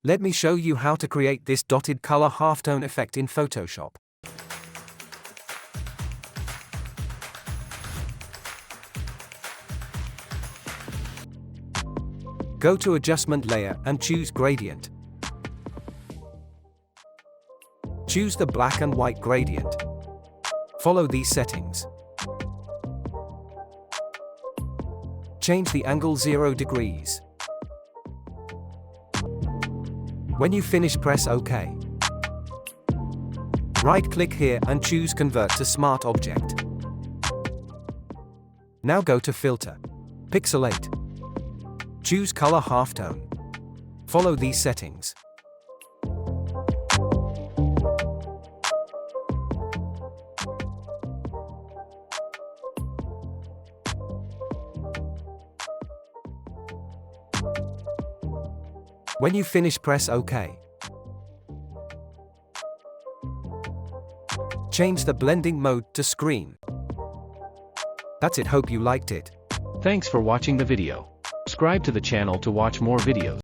Let me show you how to create this dotted color halftone effect in Photoshop. Go to Adjustment Layer and choose Gradient. Choose the black and white gradient. Follow these settings. Change the angle 0 degrees. When you finish, press OK. Right-click here and choose Convert to Smart Object. Now go to Filter. Pixelate. Choose Color Halftone. Follow these settings. When you finish, press OK. Change the blending mode to screen. That's it. Hope you liked it. Thanks for watching the video. Subscribe to the channel to watch more videos.